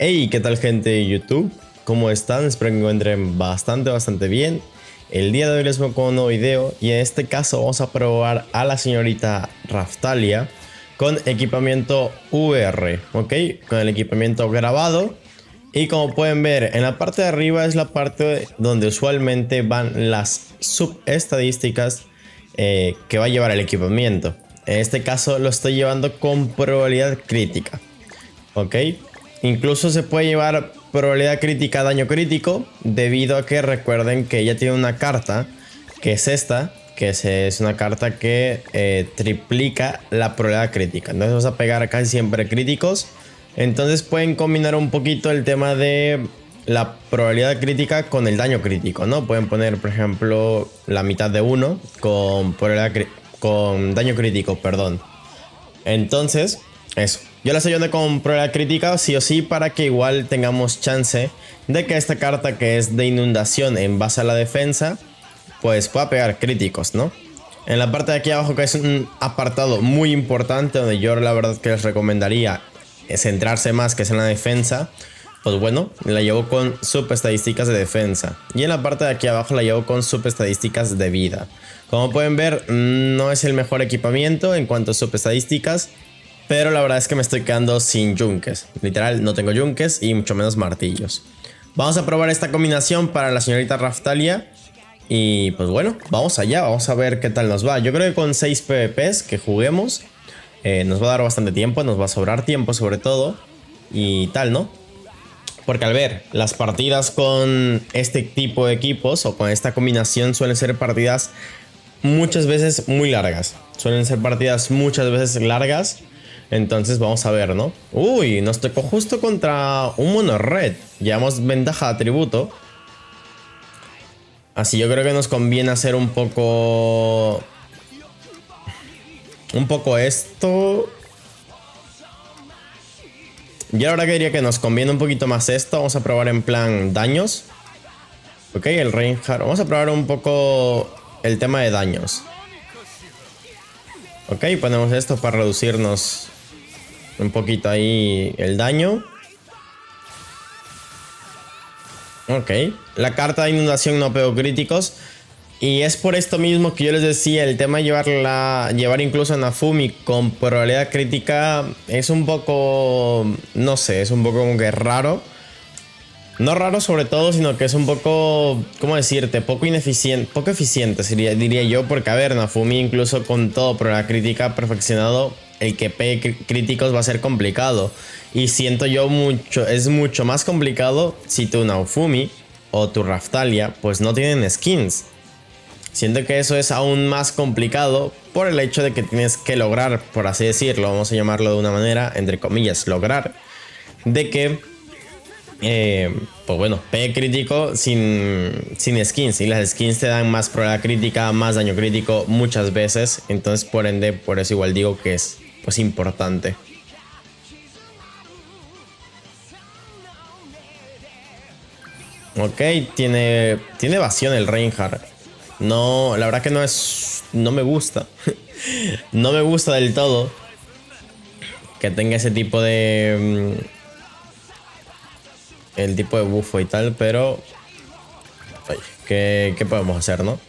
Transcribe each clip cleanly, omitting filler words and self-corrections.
Hey, ¿qué tal, gente de YouTube? ¿Cómo están? Espero que se encuentren bastante bien. El día de hoy les vengo con un nuevo video y en este caso vamos a probar a la señorita Raphtalia con equipamiento VR, ¿ok? Con el equipamiento grabado. Y como pueden ver, en la parte de arriba es la parte donde usualmente van las subestadísticas que va a llevar el equipamiento. En este caso lo estoy llevando con probabilidad crítica, ¿ok? Incluso se puede llevar probabilidad crítica, daño crítico, debido a que recuerden que ella tiene una carta, que es esta, es una carta que triplica la probabilidad crítica. Entonces vas a pegar casi siempre críticos. Entonces pueden combinar un poquito el tema de la probabilidad crítica con el daño crítico, ¿no? Pueden poner, por ejemplo, la mitad de uno con daño crítico, perdón. Entonces, eso. Yo la estoy yendo con probabilidad crítica, sí o sí, para que igual tengamos chance de que esta carta, que es de inundación en base a la defensa, pues pueda pegar críticos, ¿no? En la parte de aquí abajo, que es un apartado muy importante, donde yo la verdad que les recomendaría centrarse más, que es en la defensa, pues bueno, la llevo con subestadísticas de defensa. Y en la parte de aquí abajo la llevo con subestadísticas de vida. Como pueden ver, no es el mejor equipamiento en cuanto a subestadísticas, pero la verdad es que me estoy quedando sin yunques. Literal, no tengo yunques y mucho menos martillos. Vamos a probar esta combinación para la señorita Raphtalia. Y pues bueno, vamos allá, vamos a ver qué tal nos va. Yo creo que con 6 PvPs que juguemos nos va a dar bastante tiempo, nos va a sobrar tiempo sobre todo. Y tal, ¿no? Porque al ver, las partidas con este tipo de equipos o con esta combinación suelen ser partidas muchas veces muy largas. Suelen ser partidas muchas veces largas. Entonces vamos a ver, ¿no? Uy, nos tocó justo contra un mono red. Llevamos ventaja de atributo. Así yo creo que nos conviene hacer un poco esto. Yo la verdad que diría que nos conviene un poquito más esto. Vamos a probar en plan daños. Ok, el Reinhardt. Vamos a probar un poco el tema de daños. Ok, ponemos esto para reducirnos un poquito ahí el daño. Ok. La carta de inundación no pegó críticos. Y es por esto mismo que yo les decía, el tema de llevar incluso a Naofumi con probabilidad crítica es un poco, no sé, es un poco como que raro. No raro sobre todo, sino que es un poco, ¿cómo decirte? Poco eficiente diría yo, porque a ver, Naofumi incluso con todo probabilidad crítica perfeccionado, el que pegue críticos va a ser complicado. Y siento yo es mucho más complicado si tu Naofumi o tu Raphtalia pues no tienen skins. Siento que eso es aún más complicado por el hecho de que tienes que lograr, por así decirlo, vamos a llamarlo de una manera, entre comillas, lograr de que, pues bueno, pegue crítico sin skins. Y las skins te dan más probabilidad crítica, más daño crítico muchas veces. Entonces, por ende, por eso igual digo que es pues importante. Ok, tiene evasión el Reinhardt. No, la verdad que no me gusta. No me gusta del todo que tenga ese tipo de el tipo de bufo y tal, pero oye, ¿qué podemos hacer, no?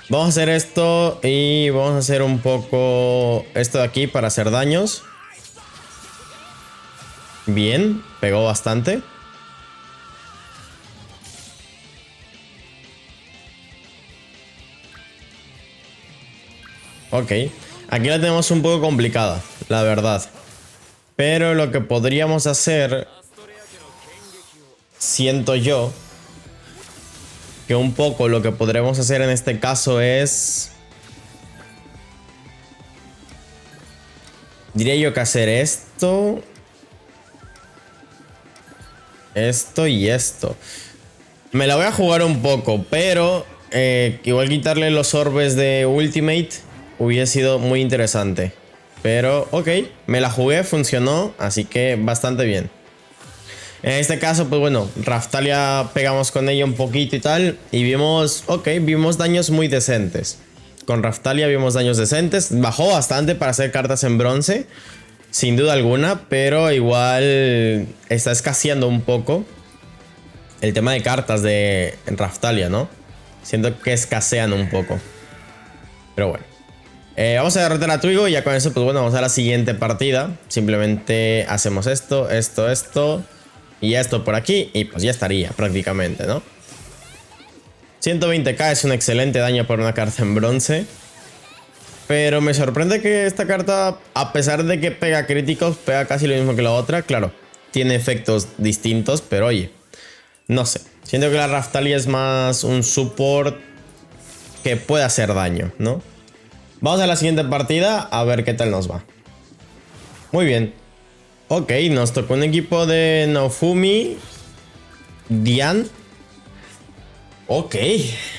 Vamos a hacer esto y vamos a hacer un poco esto de aquí para hacer daños. Bien, pegó bastante. Ok, aquí la tenemos un poco complicada, la verdad. Pero lo que podríamos hacer, siento yo, que un poco lo que podremos hacer en este caso es, diría yo que hacer esto y esto. Me la voy a jugar un poco, pero igual quitarle los orbes de Ultimate hubiese sido muy interesante. Pero ok, me la jugué, funcionó, así que bastante bien. En este caso, pues bueno, Raphtalia pegamos con ella un poquito y tal. Y vimos, ok, vimos daños muy decentes. Con Raphtalia vimos daños decentes. Bajó bastante para hacer cartas en bronce. sin duda alguna, pero igual está escaseando un poco el tema de cartas de Raftalia, ¿no? Siento que escasean un poco. Pero bueno. Vamos a derrotar a Twigo y ya con eso, pues bueno, vamos a la siguiente partida. Simplemente hacemos esto, esto y esto por aquí y pues ya estaría prácticamente, ¿no? 120k es un excelente daño por una carta en bronce. Pero me sorprende que esta carta, a pesar de que pega críticos, pega casi lo mismo que la otra. Claro, tiene efectos distintos, pero oye, no sé. Siento que la Raftalia es más un support que puede hacer daño, ¿no? Vamos a la siguiente partida a ver qué tal nos va. Muy bien. Ok, nos tocó un equipo de Naofumi, Dian. Ok,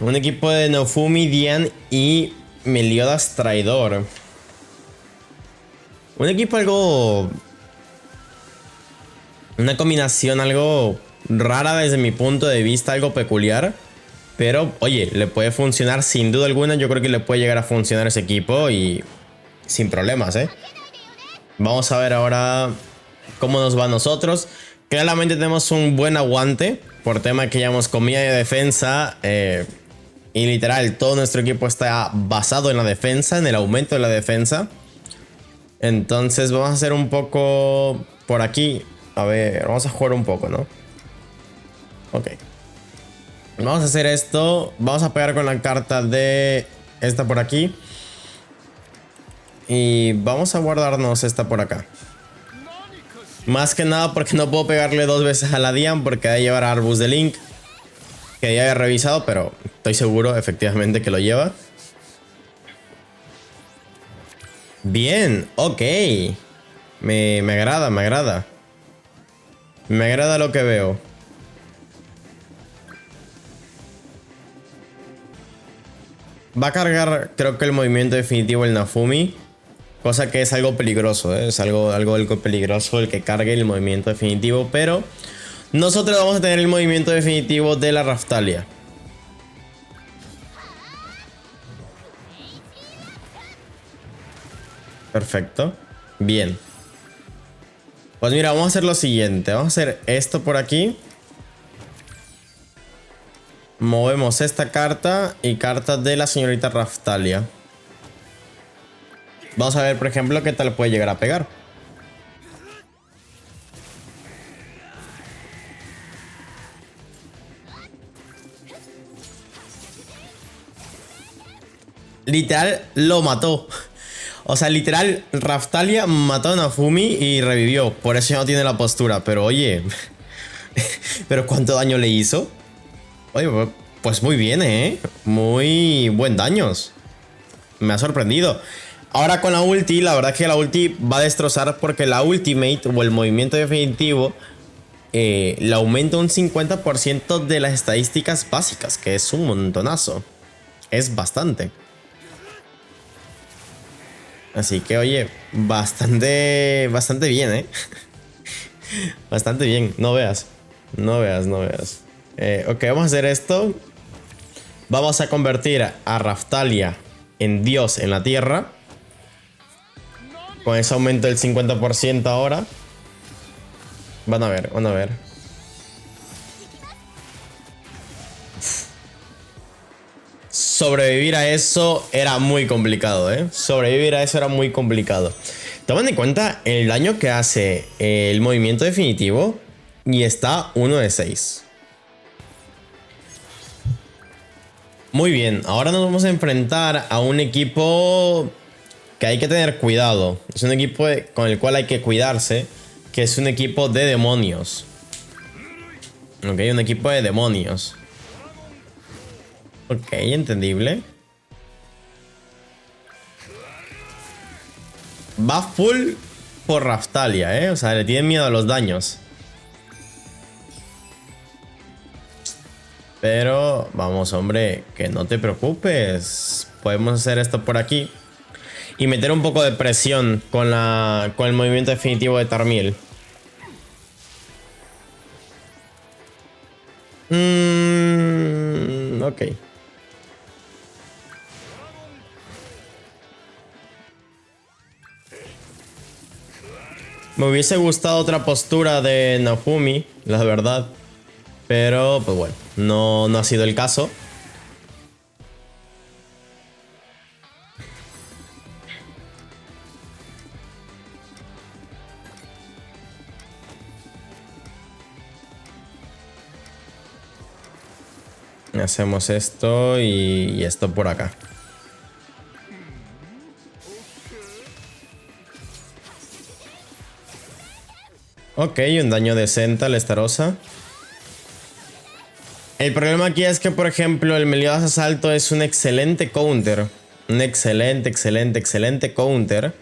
un equipo de Naofumi, Dian y Meliodas Traidor. Un equipo algo... Una combinación algo rara desde mi punto de vista, algo peculiar. Pero, oye, le puede funcionar sin duda alguna. Yo creo que le puede llegar a funcionar ese equipo y sin problemas, ¿eh? Vamos a ver ahora cómo nos va a nosotros. Claramente tenemos un buen aguante por tema que llevamos comida de defensa. Y literal, todo nuestro equipo está basado en la defensa, en el aumento de la defensa. Entonces vamos a hacer un poco por aquí. A ver, vamos a jugar un poco, ¿no? Ok. Vamos a hacer esto. Vamos a pegar con la carta de esta por aquí. Y vamos a guardarnos esta por acá. Más que nada porque no puedo pegarle dos veces a la Dian porque debe llevar a Arbus de Link. Que ya había revisado, pero estoy seguro efectivamente que lo lleva. Bien, ok. Me agrada, me agrada. Me agrada lo que veo. Va a cargar, creo que el movimiento definitivo el Naofumi. Cosa que es algo peligroso, ¿eh? Es algo peligroso el que cargue el movimiento definitivo. Pero nosotros vamos a tener el movimiento definitivo de la Raftalia. Perfecto. Bien. Pues mira, vamos a hacer lo siguiente. Vamos a hacer esto por aquí. Movemos esta carta y carta de la señorita Raftalia. Vamos a ver, por ejemplo, qué tal puede llegar a pegar. Literal, lo mató. O sea, literal, Raftalia mató a Naofumi y revivió. Por eso ya no tiene la postura. Pero oye... ¿Pero cuánto daño le hizo? Oye, pues muy bien, ¿eh? Muy buen daños. Me ha sorprendido. Ahora con la ulti, la verdad es que la ulti va a destrozar porque la ultimate o el movimiento definitivo le aumenta un 50% de las estadísticas básicas, que es un montonazo. Es bastante. Así que, oye, bastante bien, ¿eh? Bastante bien, no veas. No veas, no veas. Ok, vamos a hacer esto. Vamos a convertir a Raftalia en Dios en la Tierra. Con ese aumento del 50% ahora. Van a ver, van a ver. Sobrevivir a eso era muy complicado, ¿eh? Sobrevivir a eso era muy complicado. Tomen en cuenta el daño que hace el movimiento definitivo. Y está 1 de 6. Muy bien, ahora nos vamos a enfrentar a un equipo que hay que tener cuidado. Es un equipo con el cual hay que cuidarse, que es un equipo de demonios. Ok, un equipo de demonios. Ok, entendible. Va full por Raftalia, ¿eh? O sea, le tienen miedo a los daños. Pero, vamos, hombre, que no te preocupes. Podemos hacer esto por aquí. Y meter un poco de presión con el movimiento definitivo de Tarmiel. Ok. Me hubiese gustado otra postura de Naofumi, la verdad. Pero, pues bueno, no ha sido el caso. Hacemos esto y esto por acá. Ok, un daño decente al Estarossa. El problema aquí es que, por ejemplo, el Meliodas Asalto es un excelente counter. Un excelente counter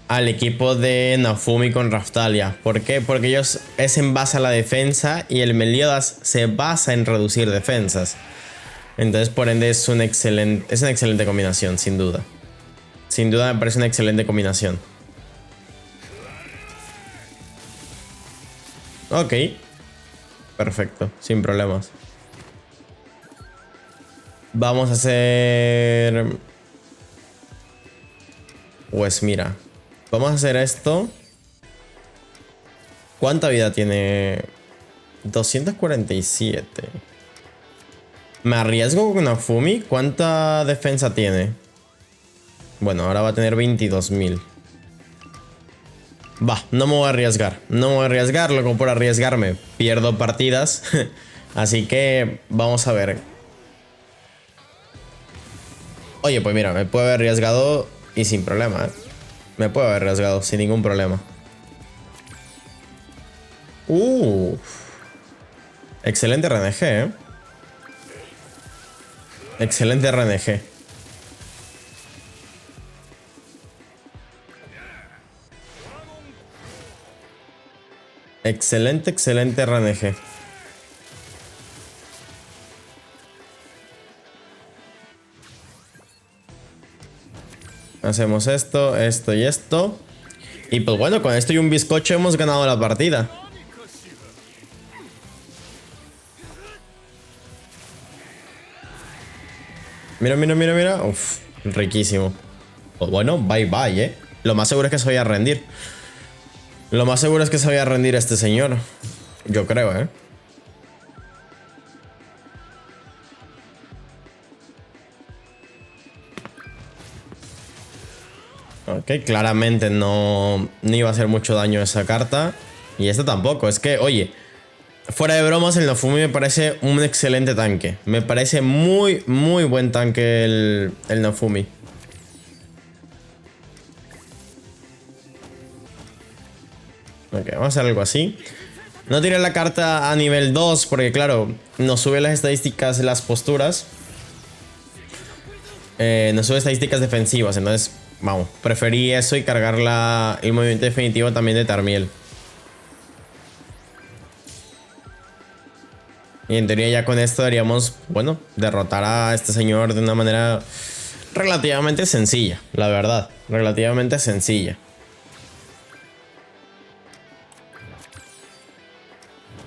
al equipo de Naofumi con Raftalia. ¿Por qué? Porque ellos es en base a la defensa y el Meliodas se basa en reducir defensas. Entonces, por ende, es una excelente combinación, sin duda. Sin duda me parece una excelente combinación. Ok. Perfecto, sin problemas. Vamos a hacer... Pues mira, vamos a hacer esto. ¿Cuánta vida tiene? 247. ¿Me arriesgo con Naofumi? ¿Cuánta defensa tiene? Bueno, ahora va a tener 22.000. Va, no me voy a arriesgar. No me voy a arriesgar, loco, por arriesgarme pierdo partidas. Así que vamos a ver. Oye, pues mira, me puedo haber arriesgado y sin problema, ¿eh? Me puedo haber arriesgado sin ningún problema. Excelente RNG, ¿eh? Excelente RNG. Excelente RNG. Hacemos esto, esto y esto. Y pues bueno, con esto y un bizcocho hemos ganado la partida. Mira. Uf, riquísimo. Pues bueno, bye bye, Lo más seguro es que se vaya a rendir. Lo más seguro es que se vaya a rendir este señor. Yo creo, Ok, claramente no iba a hacer mucho daño esa carta. Y esta tampoco. Es que, oye, fuera de bromas, el Naofumi me parece un excelente tanque. Me parece muy buen tanque el Naofumi. Ok, vamos a hacer algo así. No tiré la carta a nivel 2 porque, claro, nos sube las estadísticas de las posturas. Nos sube estadísticas defensivas. Entonces, vamos, preferí eso y cargar el movimiento definitivo también de Tarmiel. Y en teoría ya con esto deberíamos, bueno, derrotar a este señor de una manera relativamente sencilla, la verdad. Relativamente sencilla.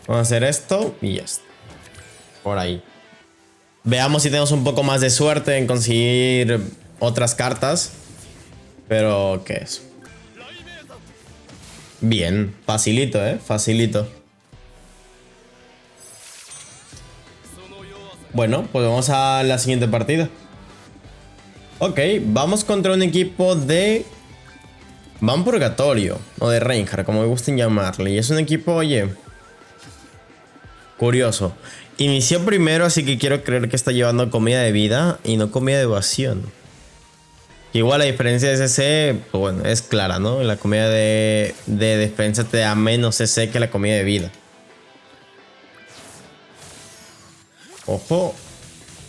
Vamos a hacer esto y ya está. Por ahí. Veamos si tenemos un poco más de suerte en conseguir otras cartas. Pero, ¿qué es? Bien, facilito, facilito. Bueno, pues vamos a la siguiente partida. Ok, vamos contra un equipo de Van Purgatorio, o de Reinhardt, como me gusten llamarle. Y es un equipo, oye, curioso. Inició primero, así que quiero creer que está llevando comida de vida y no comida de evasión. Igual la diferencia de CC, pues bueno, es clara, ¿no? La comida de defensa te da menos CC que la comida de vida. Ojo,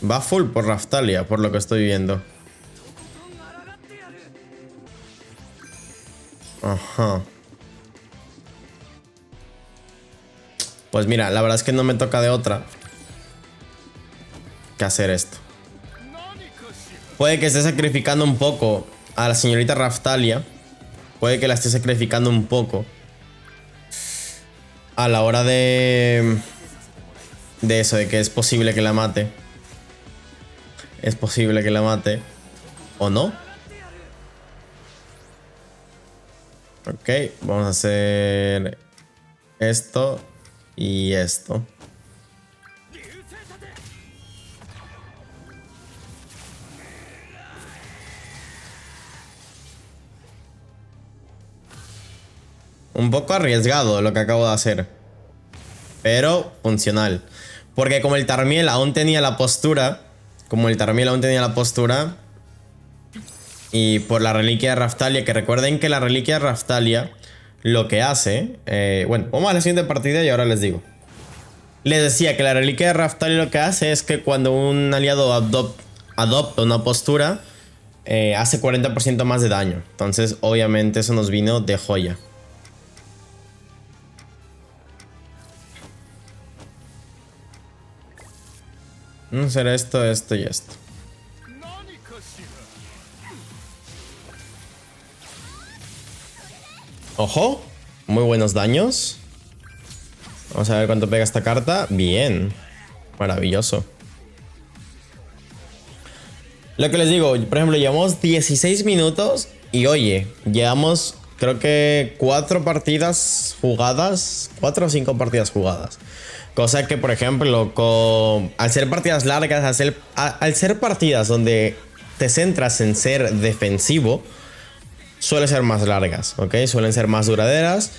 va full por Raftalia, por lo que estoy viendo. Ajá. Pues mira, la verdad es que no me toca de otra que hacer esto. Puede que esté sacrificando un poco a la señorita Raftalia. Puede que la esté sacrificando un poco a la hora de eso, de que es posible que la mate. Es posible que la mate. ¿O no? Ok, vamos a hacer esto y esto. Un poco arriesgado lo que acabo de hacer, pero funcional. Porque como el Tarmiel aún tenía la postura, y por la reliquia de Raftalia, que recuerden que la reliquia de Raftalia lo que hace... bueno, vamos a la siguiente partida y ahora les digo. Les decía que la reliquia de Raftalia lo que hace es que cuando un aliado adopta una postura, hace 40% más de daño. Entonces, obviamente, eso nos vino de joya. Vamos a hacer esto, esto y esto. Ojo, muy buenos daños. Vamos a ver cuánto pega esta carta. Bien, maravilloso. Lo que les digo, por ejemplo, llevamos 16 minutos y oye, llevamos creo que 4 partidas jugadas, 4 o 5 partidas jugadas. Cosa que, por ejemplo, al ser partidas largas, al ser partidas donde te centras en ser defensivo, suelen ser más largas, ¿ok? Suelen ser más duraderas.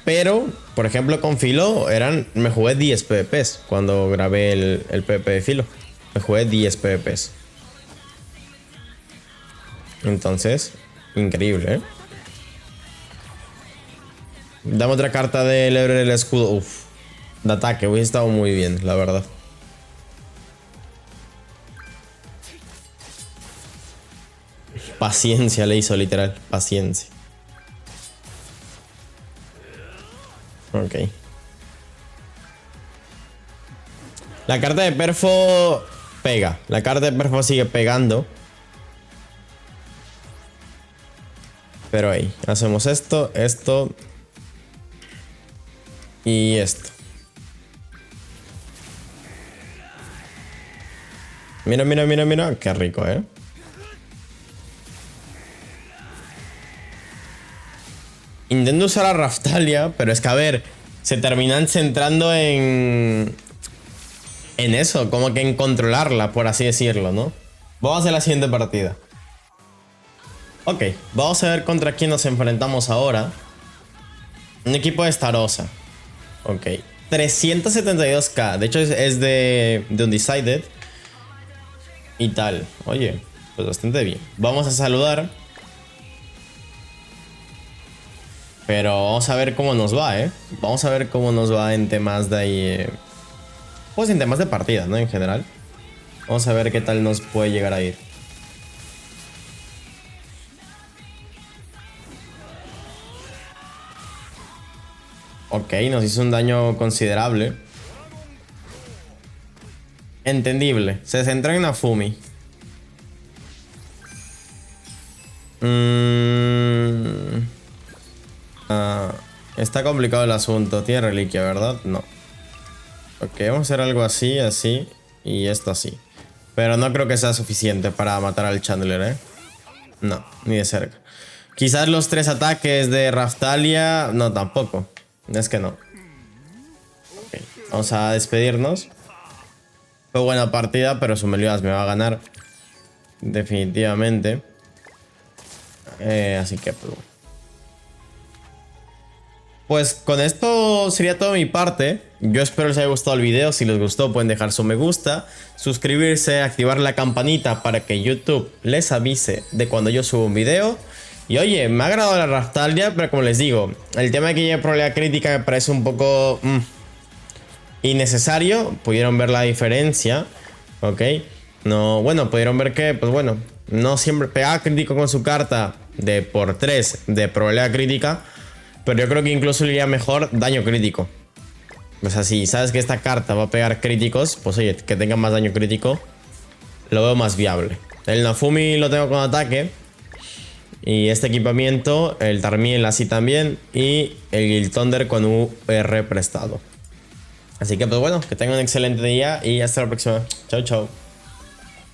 Pero, por ejemplo, con Filo me jugué 10 PvPs cuando grabé el PvP de Filo. Me jugué 10 PvPs. Entonces, increíble, ¿eh? Dame otra carta del héroe del escudo. Uf. De ataque, hubiese estado muy bien, la verdad. Paciencia le hizo, literal. Paciencia. Ok. La carta de Perfo pega. La carta de Perfo sigue pegando. Pero ahí, hacemos esto, esto y esto. Mira, mira, mira, mira. Qué rico, ¿eh? Intento usar a Raftalia, pero es que, a ver, se terminan centrando en eso, como que en controlarla, por así decirlo, ¿no? Vamos a hacer la siguiente partida. Ok, vamos a ver contra quién nos enfrentamos ahora. Un equipo de Starossa. Ok, 372k. De hecho, es de Undecided. Y tal. Oye, pues bastante bien. Vamos a saludar. Pero vamos a ver cómo nos va, ¿eh? Vamos a ver cómo nos va en temas de ahí... pues en temas de partida, ¿no? En general. Vamos a ver qué tal nos puede llegar a ir. Ok, nos hizo un daño considerable. Entendible. Se centra en Nafumi. Está complicado el asunto. Tiene reliquia, ¿verdad? No. Ok, vamos a hacer algo así, así. Y esto así. Pero no creo que sea suficiente para matar al Chandler, ¿eh? No, ni de cerca. Quizás los 3 ataques de Raftalia... no, tampoco. Es que no. Okay, vamos a despedirnos. Fue buena partida, pero su Meliodas me va a ganar. Definitivamente. Así que... pues con esto sería toda mi parte. Yo espero les haya gustado el video. Si les gustó pueden dejar su me gusta, suscribirse, activar la campanita para que YouTube les avise de cuando yo subo un video. Y oye, me ha agradado la Raftalia, pero como les digo, el tema de que lleve probabilidad crítica me parece un poco innecesario. Pudieron ver la diferencia, ¿ok? No, bueno, pudieron ver que, pues bueno, no siempre pegaba crítico con su carta de por 3 de probabilidad crítica. Pero yo creo que incluso le iría mejor daño crítico. O sea, si sabes que esta carta va a pegar críticos, pues oye, que tenga más daño crítico, lo veo más viable. El Nafumi lo tengo con ataque. Y este equipamiento, el Tarmiel así también. Y el Guild Thunder con UR prestado. Así que pues bueno, que tengan un excelente día y hasta la próxima. Chao, chao.